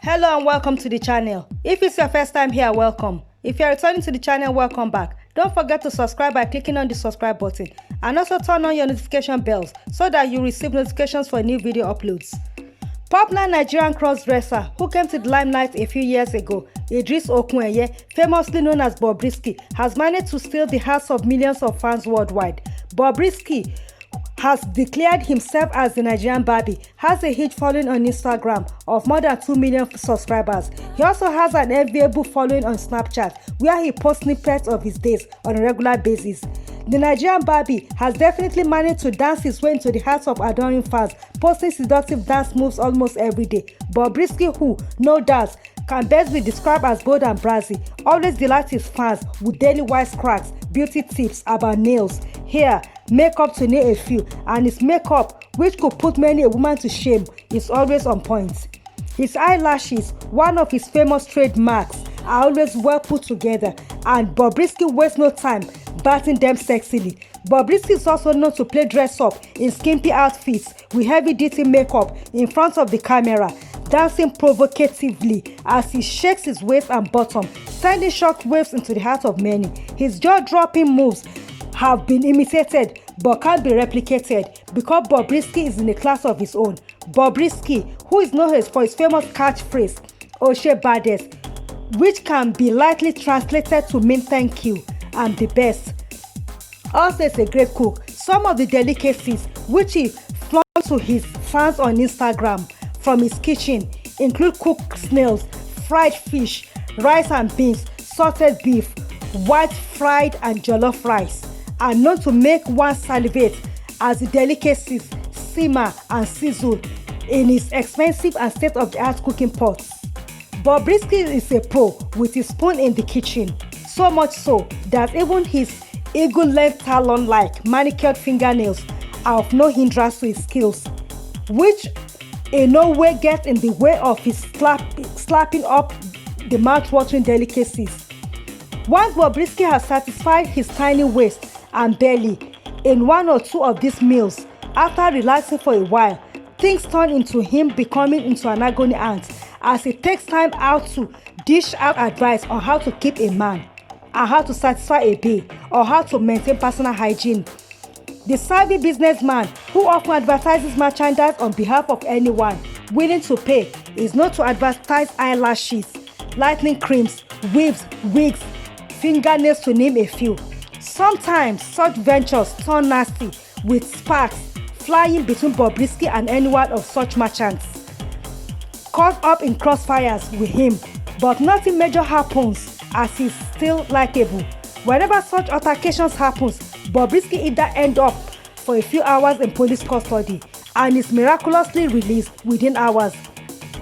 Hello and welcome to the channel. If it's your first time here, welcome. If you're returning to the channel, welcome back. Don't forget to subscribe by clicking on the subscribe button and also turn on your notification bells so that you receive notifications for new video uploads. Popular Nigerian cross-dresser who came to the limelight a few years ago, Idris Okuneye, famously known as Bobrisky, has managed to steal the hearts of millions of fans worldwide. Bobrisky has declared himself as the Nigerian Barbie, has a huge following on Instagram of more than 2 million subscribers. He also has an enviable following on Snapchat, where he posts snippets of his days on a regular basis. The Nigerian Barbie has definitely managed to dance his way into the hearts of adoring fans, posting seductive dance moves almost every day. Bobrisky, who, no doubt, can best be described as bold and brassy, always delights his fans with daily wisecracks, beauty tips about nails, hair, makeup to name a few, and his makeup, which could put many a woman to shame, is always on point. His eyelashes, one of his famous trademarks, are always well put together, and Bobrisky wastes no time batting them sexily. Bobrisky is also known to play dress up in skimpy outfits with heavy-duty makeup in front of the camera, dancing provocatively as he shakes his waist and bottom, sending shock waves into the heart of many. His jaw-dropping moves have been imitated but can't be replicated because Bobrisky is in a class of his own. Bobrisky, who is known for his famous catchphrase, Oshe Bades, which can be lightly translated to mean thank you, I'm the best. Also is a great cook. Some of the delicacies which he flaunts to his fans on Instagram from his kitchen include cooked snails, fried fish, rice and beans, salted beef, white fried and jollof rice, are known to make one salivate as the delicacies simmer and sizzle in his expensive and state-of-the-art cooking pots. Bobrisky is a pro with his spoon in the kitchen, so much so that even his eagle-length talon-like manicured fingernails are of no hindrance to his skills, which in no way gets in the way of his slapping up the mouth-watering delicacies. Once Bobrisky has satisfied his tiny waist and belly in one or two of these meals, after relaxing for a while, things turn into him becoming into an agony aunt as it takes time out to dish out advice on how to keep a man, and how to satisfy a bae, or how to maintain personal hygiene. The savvy businessman, who often advertises merchandise on behalf of anyone willing to pay, is known to advertise eyelashes, lightening creams, weaves, wigs, fingernails to name a few. Sometimes such ventures turn nasty, with sparks flying between Bobrisky and anyone of such merchants caught up in crossfires with him, but nothing major happens as he's still likable. Whenever such altercations happens, Bobrisky either ends up for a few hours in police custody and is miraculously released within hours,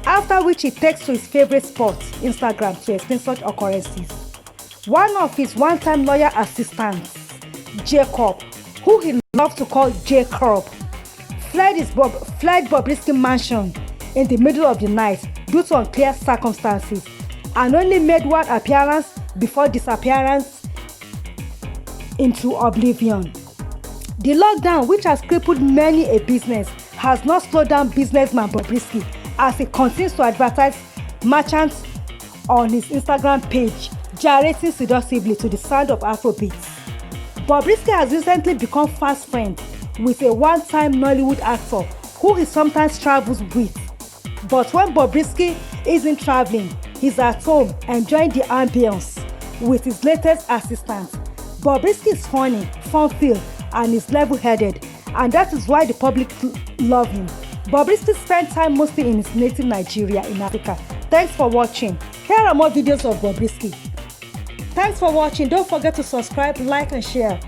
after which he takes to his favorite spot, Instagram, to explain such occurrences. One of his one-time lawyer assistants, Jacob, who he loves to call Jacob, fled Bobrisky mansion in the middle of the night due to unclear circumstances and only made one appearance before disappearance into oblivion. The lockdown, which has crippled many a business, has not slowed down businessman Bobrisky as he continues to advertise merchants on his Instagram page, gyrating seductively to the sound of Afrobeats. Bobrisky has recently become fast friends with a one-time Nollywood actor who he sometimes travels with. But when Bobrisky isn't traveling, he's at home enjoying the ambience with his latest assistant. Bobrisky is funny, fun-filled, and is level-headed, and that is why the public love him. Bobrisky spent time mostly in his native Nigeria in Africa. Thanks for watching. Here are more videos of Bobrisky. Thanks for watching. Don't forget to subscribe, like, and share.